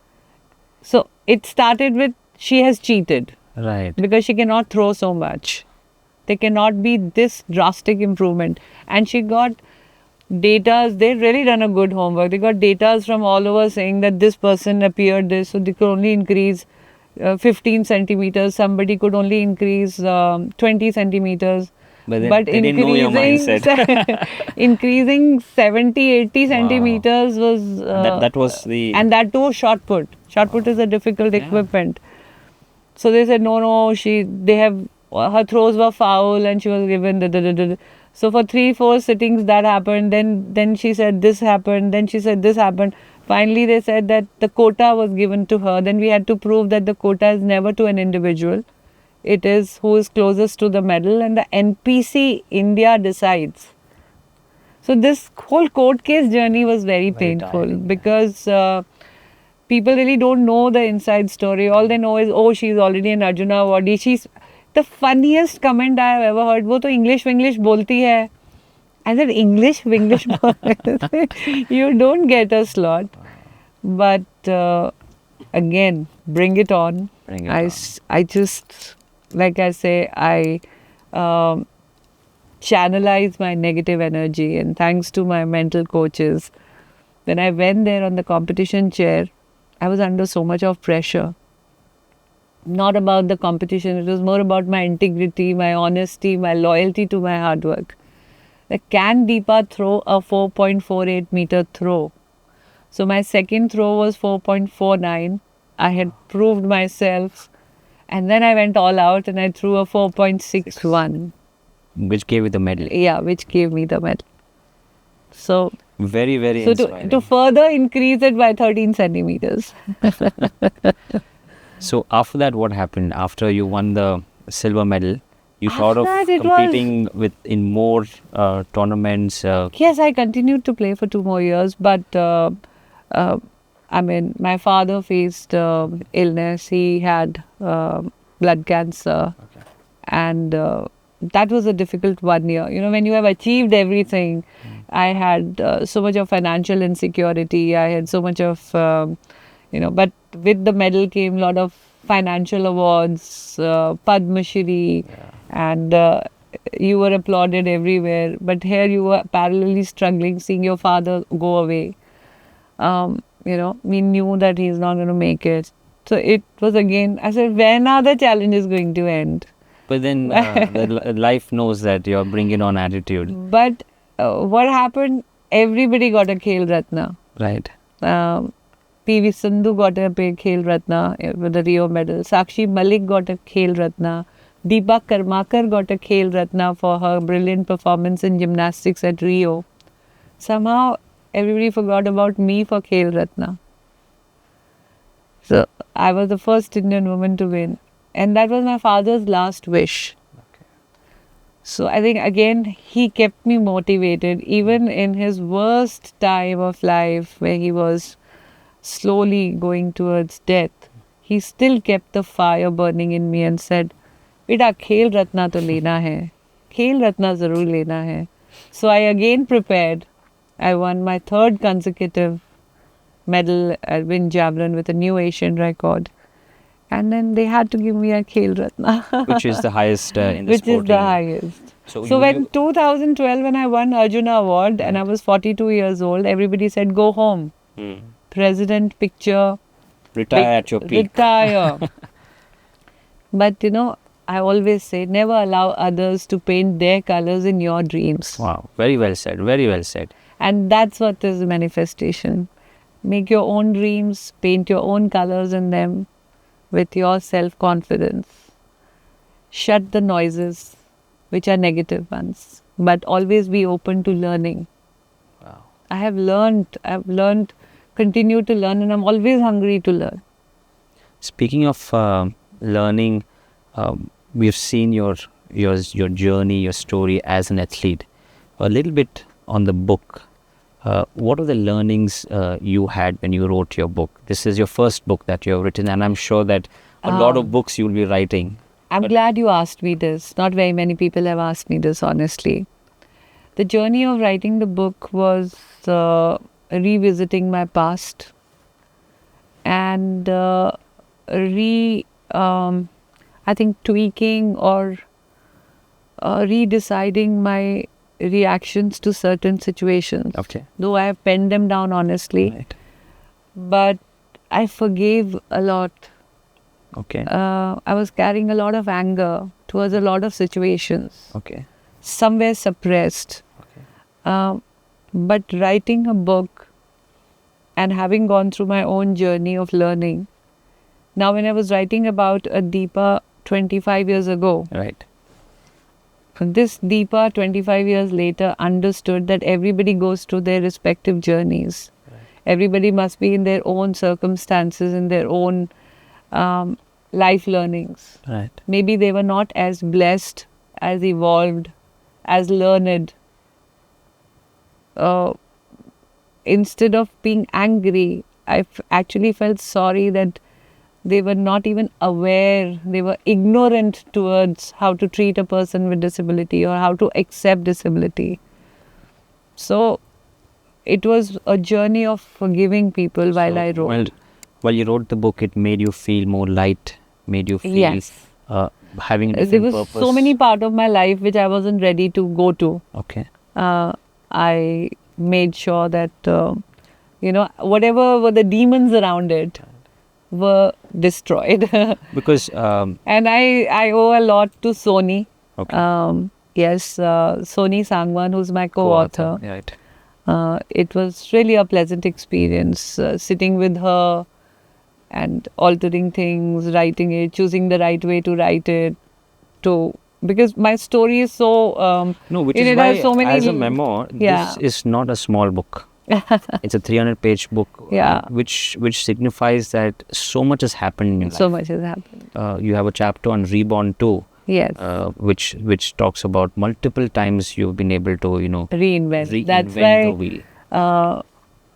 So it started with she has cheated Right. because she cannot throw so much. There cannot be this drastic improvement. And she got data, they really done a good homework. They got data from all over saying that this person appeared this, so they could only increase 15 centimeters, somebody could only increase 20 centimeters. But they didn't know your mindset. Increasing 70, 80 centimeters was... that was the... And that too shot put. Shot put is a difficult equipment. So they said, no, her throws were foul and she was given... So for 3-4 sittings that happened. Then she said this happened. Then she said this happened. Finally they said that the quota was given to her. Then we had to prove that the quota is never to an individual. it is who is closest to the medal, and the NPC India decides. So this whole court case journey was very painful tiring, yeah. because people really don't know the inside story. All they know is, oh, she's already an Arjuna awardee. She's the funniest comment I have ever heard. वो तो English बोलती है. I said, English you don't get a slot. But again, bring it on. Bring it on. I just, like I say, I channelize my negative energy, and thanks to my mental coaches, when I went there on the competition chair, I was under so much of pressure. Not about the competition, it was more about my integrity, my honesty, my loyalty to my hard work. Can Deepa throw a 4.48 meter throw? So my second throw was 4.49. I had proved myself, and then I went all out and I threw a 4.61. Which gave you the medal. Yeah, which gave me the medal. So, Very, very so inspiring. to further increase it by 13 centimeters. So after that, what happened? After you won the silver medal, you thought of After that, it competing in more tournaments. Yes, I continued to play for 2 more years, but I mean, my father faced illness. He had blood cancer, and that was a difficult 1 year. You know, when you have achieved everything, I had so much of financial insecurity. I had so much of, but with the medal came a lot of financial awards, Padma Shri, and you were applauded everywhere. But here you were parallelly struggling, seeing your father go away. We knew that he's not going to make it. So it was again, I said, when are the challenges going to end? But then life knows that you're bringing on attitude. But what happened? Everybody got a Khel Ratna. Right. PV Sindhu got a Khel Ratna with the Rio medal. Sakshi Malik got a Khel Ratna. Deepa Karmakar got a Khel Ratna for her brilliant performance in gymnastics at Rio. Somehow, everybody forgot about me for Khel Ratna. So, I was the first Indian woman to win. And that was my father's last wish. So, I think again, he kept me motivated. Even in his worst time of life, where he was slowly going towards death, he still kept the fire burning in me and said, Beta, Khel Ratna to lena hai. Khel Ratna zarur lena hai. So, I again prepared. I won my 3rd consecutive medal at Wind Javelin with a new Asian record. And then they had to give me a Khel Ratna. Which is the highest in the Which is sporting. the highest. So when 2012, when I won Arjuna Award and I was 42 years old, everybody said, go home. President picture. Retire at your peak. Retire. But I always say, never allow others to paint their colors in your dreams. Wow. Very well said. Very well said. And that's what is manifestation. Make your own dreams, paint your own colors in them with your self-confidence. Shut the noises, which are negative ones, but always be open to learning. Wow. I've learned, continue to learn, and I'm always hungry to learn. Speaking of learning, we've seen your journey, your story as an athlete. A little bit on the book. What are the learnings you had when you wrote your book? This is your first book that you have written, and I'm sure that a lot of books you'll be writing. I'm glad you asked me this. Not very many people have asked me this, honestly. The journey of writing the book was revisiting my past and I think tweaking or redeciding my reactions to certain situations. Okay. Though I have penned them down honestly, Right. but I forgave a lot. Okay. I was carrying a lot of anger towards a lot of situations, Okay. somewhere suppressed. Okay. But writing a book and having gone through my own journey of learning, now when I was writing about a Deepa 25 years ago, Right. this Deepa 25 years later understood that everybody goes through their respective journeys. Right. Everybody must be in their own circumstances, in their own life learnings. Right. Maybe they were not as blessed, as evolved, as learned. Uh, Instead of being angry, I actually felt sorry that they were not even aware, they were ignorant towards how to treat a person with disability or how to accept disability. So it was a journey of forgiving people while I wrote. While you wrote the book, it made you feel more light, made you feel Yes. having a There different was purpose. so many part of my life which I wasn't ready to go to. Okay. I made sure that, whatever were the demons around it were destroyed. Because And I owe a lot to Soni. okay. Yes, Soni Sangwan, who's my co-author. Right. It was really a pleasant experience sitting with her and altering things, writing it, choosing the right way to write it. Because my story is so. No, which it is has why, so many as a memoir, Yeah. this is not a small book. It's a 300-page book, Yeah. which signifies that so much has happened in your So life. much has happened. You have a chapter on Reborn too, Yes. which talks about multiple times you've been able to, Reinvent. That's reinvent the why wheel.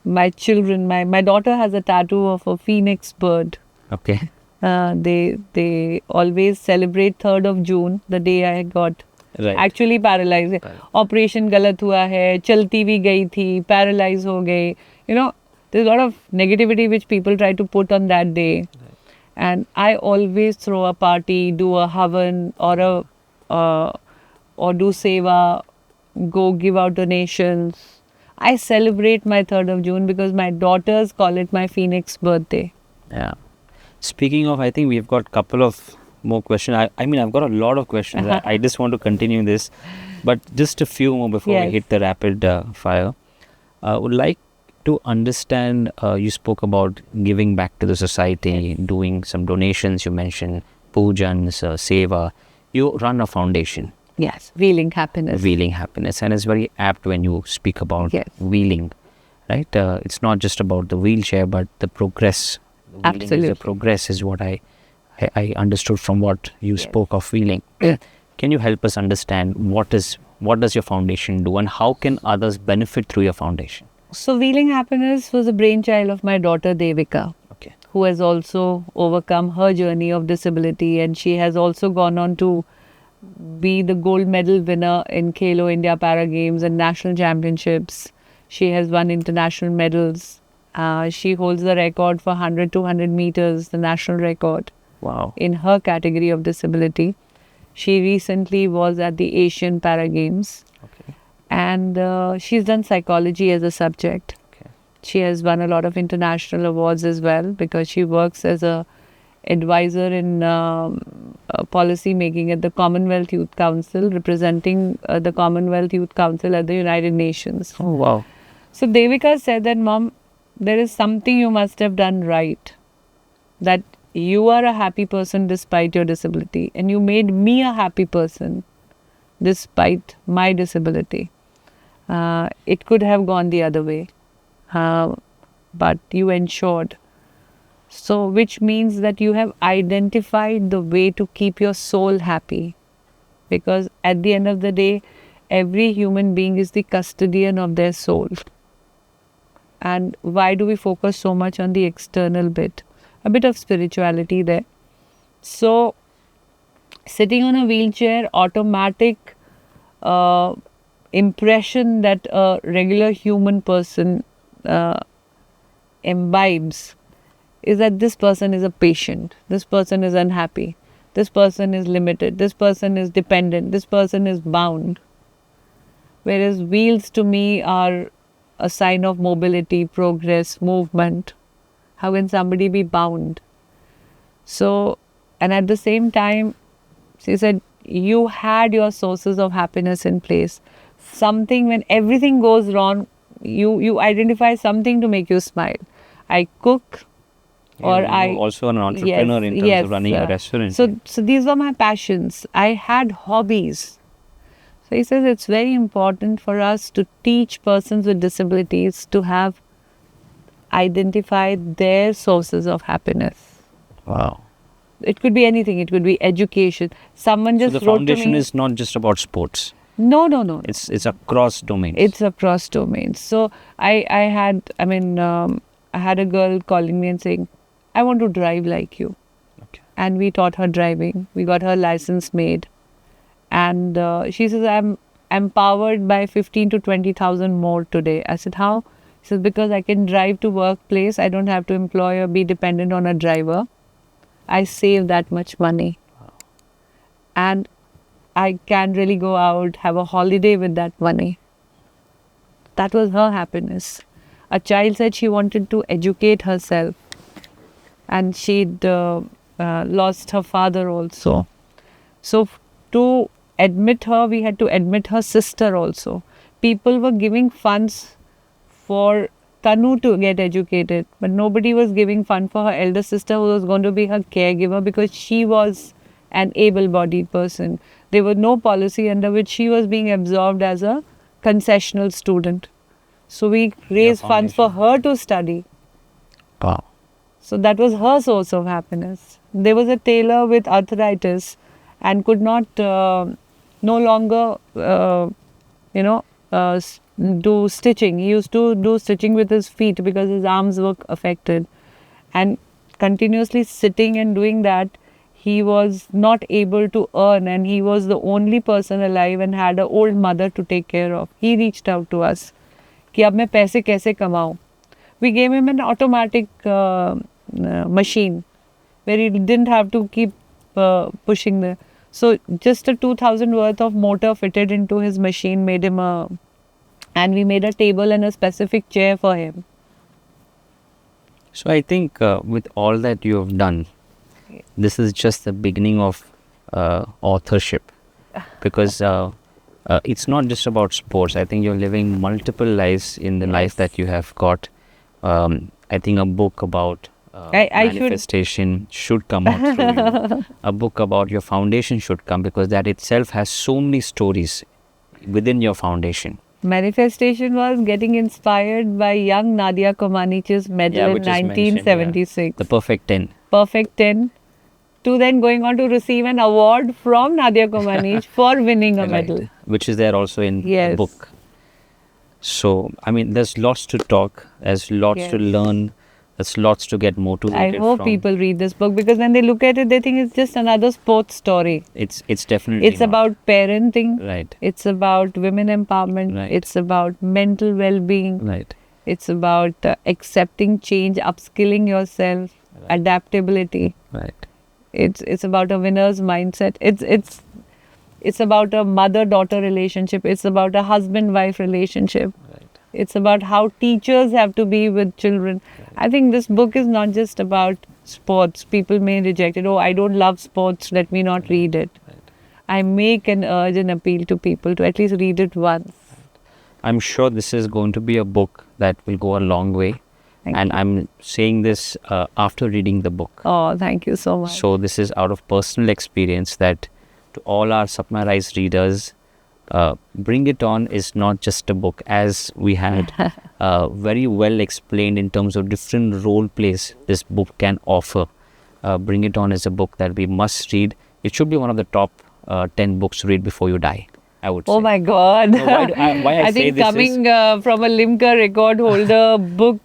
my children, my daughter has a tattoo of a phoenix bird. Okay. They always celebrate 3rd of June, the day I got Right. actually paralyzed. Operation गलत हुआ है, चलती भी गई थी, paralyzed हो गई. There's a lot of negativity which people try to put on that day. And I always throw a party, do a havan or do seva, go give out donations. I celebrate my 3rd of June because my daughters call it my phoenix birthday. Yeah. Speaking of, I think we've got a couple of more questions. I mean, I've got a lot of questions. I just want to continue this, but just a few more before we Yes. hit the rapid fire. I would like to understand, you spoke about giving back to the society, doing some donations, you mentioned pujans, seva. You run a foundation, Yes, wheeling happiness. Wheeling Happiness, and it's very apt when you speak about Yes. wheeling, right? It's not just about the wheelchair, but the progress. Wheeling is Absolutely. the progress is what I understood from what you Yes. spoke of wheeling. Can you help us understand what does your foundation do, and how can others benefit through your foundation? So, Wheeling Happiness was a brainchild of my daughter Devika, Okay. who has also overcome her journey of disability, and she has also gone on to be the gold medal winner in Khelo India Para Games and national championships. She has won international medals. She holds the record for 100 200 meters, the national record Wow. in her category of disability. She recently was at the Asian Para Games, Okay. and she's done psychology as a subject. Okay. She has won a lot of international awards as well because she works as a advisor in policy making at the Commonwealth Youth Council, representing the Commonwealth Youth Council at the United Nations. Oh wow. So Devika said that, Mom, there is something you must have done right. That you are a happy person despite your disability, and you made me a happy person despite my disability. It could have gone the other way, but you ensured. So, which means that you have identified the way to keep your soul happy. Because at the end of the day, every human being is the custodian of their soul. And why do we focus so much on the external bit? A bit of spirituality there. So, sitting on a wheelchair, automatic impression that a regular human person imbibes is that this person is a patient, this person is unhappy, this person is limited, this person is dependent, this person is bound. Whereas wheels to me are a sign of mobility, progress, movement. How can somebody be bound? So, and at the same time, she said, you had your sources of happiness in place. Something, when everything goes wrong, you identify something to make you smile. I cook, or You're I also an entrepreneur in terms of running a restaurant. So these were my passions. I had hobbies. So he says it's very important for us to teach persons with disabilities to have identified their sources of happiness. Wow. it could be anything. It could be education. Someone So just the wrote to foundation me. is not just about sports. No. It's across domains. It's across domains. So I had a girl calling me and saying, I want to drive like you. Okay. And we taught her driving. We got her license made. And she says, I'm empowered by 15 to 20,000 more today. I said, how? She says, because I can drive to workplace. I don't have to employ or be dependent on a driver. I save that much money. And I can really go out, have a holiday with that money. That was her happiness. A child said she wanted to educate herself. And she'd lost her father also. So to admit her, we had to admit her sister also. People were giving funds for Tanu to get educated, but nobody was giving fund for her elder sister who was going to be her caregiver because she was an able-bodied person. There was no policy under which she was being absorbed as a concessional student. So we raised funds for her to study. Wow. So that was her source of happiness. There was a tailor with arthritis and could not no longer, do stitching. He used to do stitching with his feet because his arms were affected. And continuously sitting and doing that, he was not able to earn, and he was the only person alive and had an old mother to take care of. He reached out to us कि अब मैं पैसे कैसे कमाऊं. We gave him an automatic machine where he didn't have to keep pushing the. So just a 2,000 worth of motor fitted into his machine made him and we made a table and a specific chair for him. So I think with all that you have done, this is just the beginning of authorship, because it's not just about sports. I think you're living multiple lives in the life that you have got. I think a book about manifestation should come out through you. A book about your foundation should come, because that itself has so many stories within your foundation. Manifestation was getting inspired by young Nadia Comaneci's medal in which is mentioned, 1976. The perfect 10. Perfect 10. To then going on to receive an award from Nadia Comaneci for winning a medal. Which is there also in the book. So, I mean, there's lots to talk, there's lots to learn, there's lots to get motivated I hope people read this book, because when they look at it, they think it's just another sports story. It's definitely It's about parenting. Right. It's about women empowerment. Right. It's about mental well-being. Right. It's about accepting change, upskilling yourself, adaptability. Right. It's about a winner's mindset. It's about a mother-daughter relationship. It's about a husband-wife relationship. Right. It's about how teachers have to be with children. Right. I think this book is not just about sports. People may reject it. Oh, I don't love sports. Let me not read it. Right. I make an urge and appeal to people to at least read it once. I'm sure this is going to be a book that will go a long way. And I'm saying this after reading the book. Oh, thank you so much. So this is out of personal experience, that to all our Sapna Rise readers, Bring It On is not just a book, as we had very well explained in terms of different role plays this book can offer. Bring It On is a book that we must read. It should be one of the top 10 books to read before you die, I would say. Oh my God. No, why I say think this coming from a Limca record holder, book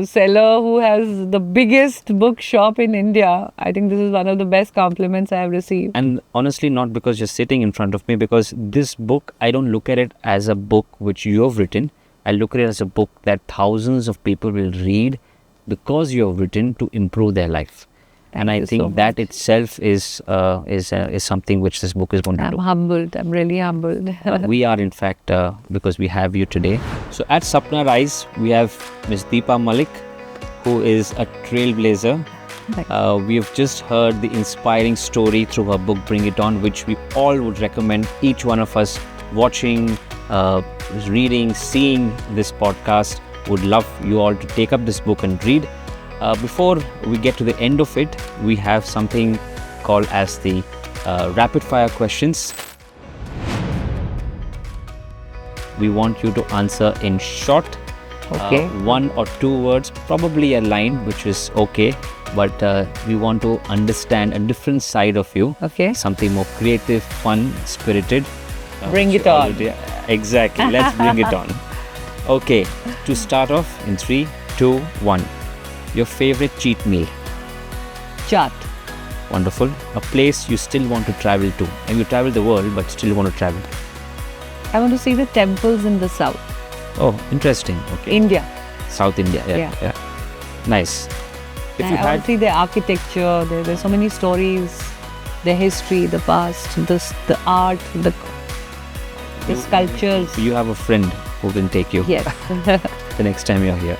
seller who has the biggest book shop in India, I think this is one of the best compliments I have received. And honestly, not because you're sitting in front of me, because this book, I don't look at it as a book which you have written. I look at it as a book that thousands of people will read because you have written to improve their life. And I think that itself is something which this book is going to do. I'm humbled. I'm really humbled. We are, in fact, because we have you today. So at Sapna Rise, we have Ms. Deepa Malik, who is a trailblazer. We have just heard the inspiring story through her book, Bring It On, which we all would recommend each one of us watching, reading, seeing this podcast. Would love you all to take up this book and read. Before we get to the end of it, we have something called as the rapid fire questions. We want you to answer in short, Okay. 1 or 2 words, probably a line, which is okay. but we want to understand a different side of you. Okay. Something more creative, fun, spirited. Bring it on. Exactly. Let's bring it on. Okay. To start off in 3, 2, 1. Your favorite cheat meal. Chaat. Wonderful. A place you still want to travel to. And you travel the world, but still want to travel. I want to see the temples in the south. Oh, interesting. Okay. India. South India. Yeah. Nice. If I you want had to see the architecture. There's so many stories, the history, the past, the art, the sculptures. You have a friend who can take you Yes. the next time you're here.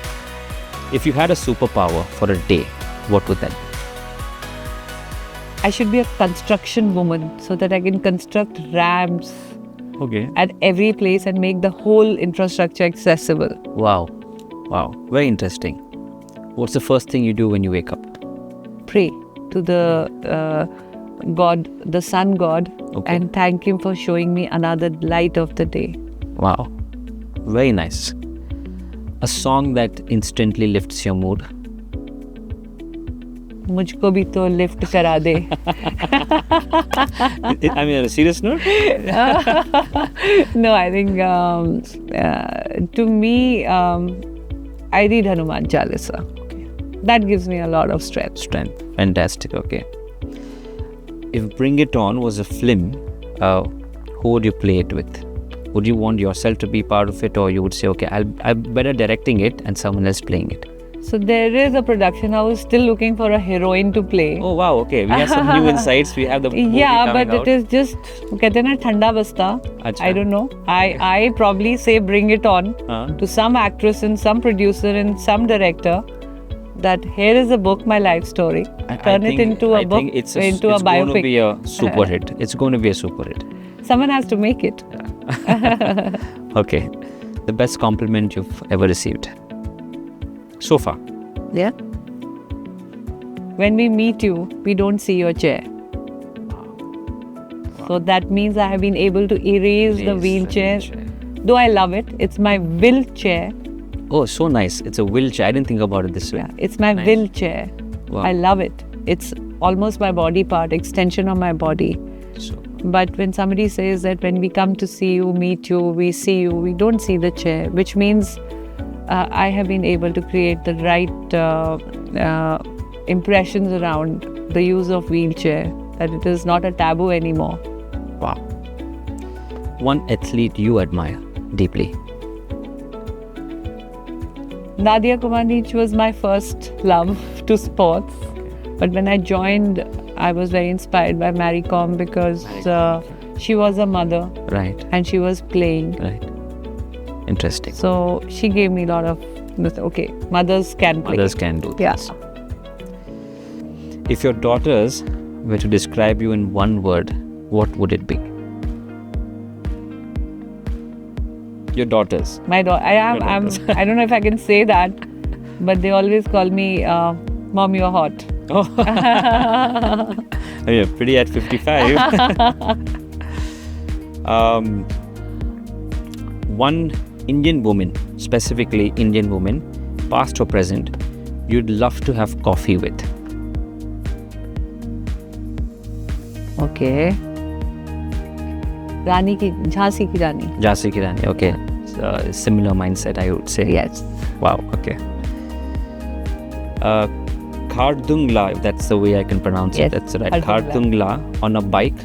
If you had a superpower for a day, what would that be? I should be a construction woman so that I can construct ramps Okay. at every place and make the whole infrastructure accessible. Wow. Very interesting. What's the first thing you do when you wake up? Pray to the God, the sun god, Okay. and thank him for showing me another light of the day. Wow. Very nice. A song that instantly lifts your mood. मुझको भी तो lift करा दे. I mean, on a serious note? No, I think to me, I read Hanuman Chalisa. That gives me a lot of strength. Fantastic. Okay. If Bring It On was a film, who would you play it with? Would you want yourself to be part of it, or you would say, okay, I'm better directing it and someone else playing it? So there is a production house still looking for a heroine to play. Oh wow, okay. We have some new insights. We have the movie Yeah, coming but out. it is just कहते हैं ना ठंडा बस्ता. Achha. I don't know. I probably say bring it on Huh? to some actress and some producer and some director that here is a book, my life story. Turn it into a I book, think it's into a it's going to biopic. be a super hit. It's going to be a super hit. Someone has to make it. Okay. The best compliment you've ever received so far? Yeah. When we meet you, we don't see your chair. So that means I have been able to erase the wheelchair. Though I love it, it's my wheelchair. Oh, so nice. It's a wheelchair. I didn't think about it this way. Yeah, it's my Nice. wheelchair. Wow. I love it. It's almost my body part, extension of my body. So, But when somebody says that when we come to see you, meet you, we see you, we don't see the chair, which means I have been able to create the right impressions around the use of wheelchair, that it is not a taboo anymore. wow. One athlete you admire deeply. Nadia Comaneci was my first love to sports. But when I joined, I was very inspired by Mary Kom because she was a mother Right. and she was playing. Right. Interesting. So she gave me a lot of, okay, mothers can play. Others can do Yeah. this. If your daughters were to describe you in one word, what would it be? Your daughters. My daughter, I don't know if I can say that, but they always call me, Mom, you're hot. Oh, you're pretty at 55. One Indian woman, specifically Indian woman, past or present, you'd love to have coffee with. Okay. Jhansi ki Rani. Jhansi Ki Rani. Okay. So, similar mindset, I would say. Yes. Wow. Okay. Khardungla, if that's the way I can pronounce Yes, it. That's right. Khardungla. Khardungla on a bike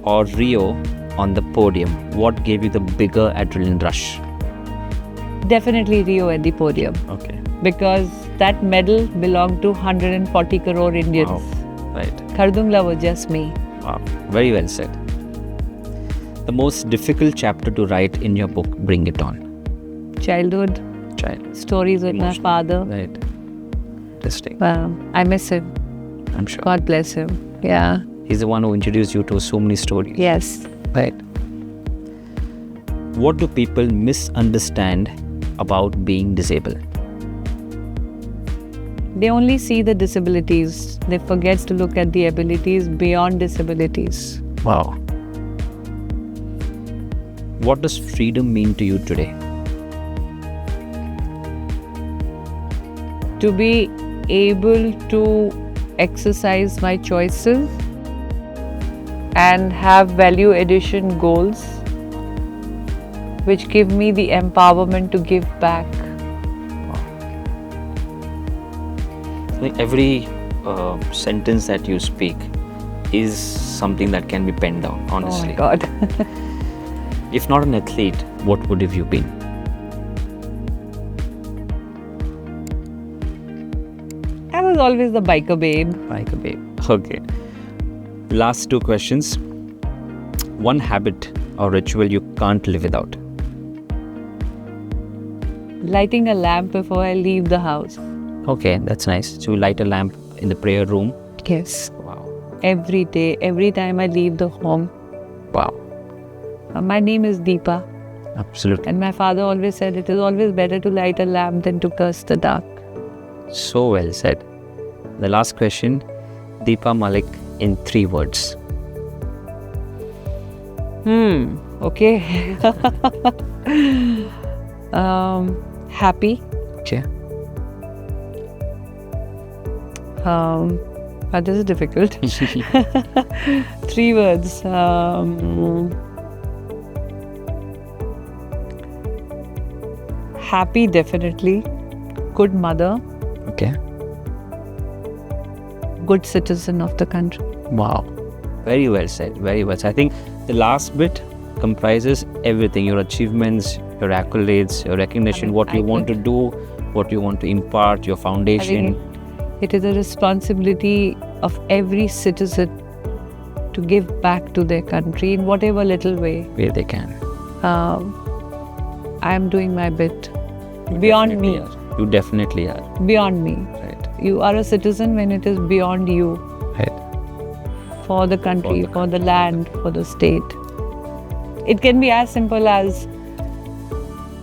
or Rio on the podium. What gave you the bigger adrenaline rush? Definitely Rio at the podium Okay. because that medal belonged to 140 crore Indians. Wow. Right. Khardungla was just me. Wow. Very well said. The most difficult chapter to write in your book, Bring It On. Childhood Child. stories with my Emotional. father. Right. Interesting. I miss him. I'm sure. God bless him. Yeah. He's the one who introduced you to so many stories. Yes. Right. What do people misunderstand about being disabled? They only see the disabilities. They forget to look at the abilities beyond disabilities. Wow. What does freedom mean to you today? To be able to exercise my choices and have value addition goals which give me the empowerment to give back. I think every sentence that you speak is something that can be penned down, honestly. Oh my God. If not an athlete, what would have you been? I was always the biker babe. Like a babe. Okay. Last two questions. One habit or ritual you can't live without. Lighting a lamp before I leave the house. Okay, that's nice. So you light a lamp in the prayer room. Yes. Wow. Every day, every time I leave the home. Wow. My name is Deepa, Absolutely. and my father always said it is always better to light a lamp than to curse the dark. So well said. The last question, Deepa Malik in 3 words. Okay. Happy. Okay. But this is difficult. 3 words. Happy, definitely. Good mother. Okay. Good citizen of the country. Wow. Very well said. Very well said. I think the last bit comprises everything, your achievements, your accolades, your recognition, what you want to do, what you want to impart, your I foundation. think it is a responsibility of every citizen to give back to their country in whatever little way. Where they can. I am doing my bit. Beyond me. You definitely are. Beyond me. Right. You are a citizen when it is beyond you. Right. For the country, for the land, for the state. It can be as simple as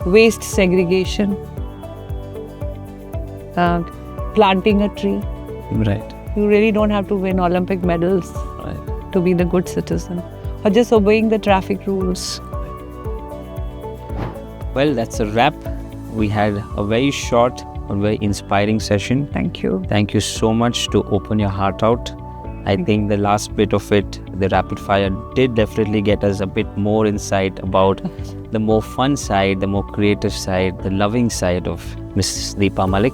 waste segregation, planting a tree. Right. You really don't have to win Olympic medals Right. to be the good citizen, or just obeying the traffic rules. Well, that's a wrap. We had a very short and very inspiring session. Thank you. Thank you so much to open your heart out. I think the last bit of it, the rapid fire, did definitely get us a bit more insight about the more fun side, the more creative side, the loving side of Mrs. Deepa Malik.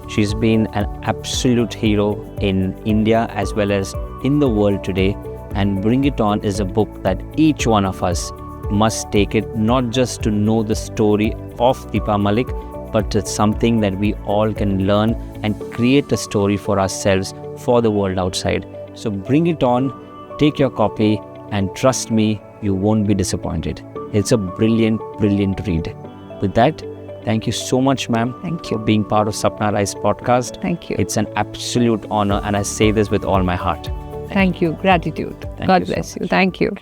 She's been an absolute hero in India as well as in the world today. And Bring It On is a book that each one of us must take it, not just to know the story of Deepa Malik, but it's something that we all can learn and create a story for ourselves, for the world outside. So bring it on, take your copy, and trust me, you won't be disappointed. It's a brilliant, brilliant read. With that, thank you so much, ma'am. Thank For you. being part of Sapna Rise podcast. Thank you. It's an absolute honor, and I say this with all my heart. Thank you. Gratitude. Thank God you so bless you. much. Thank you.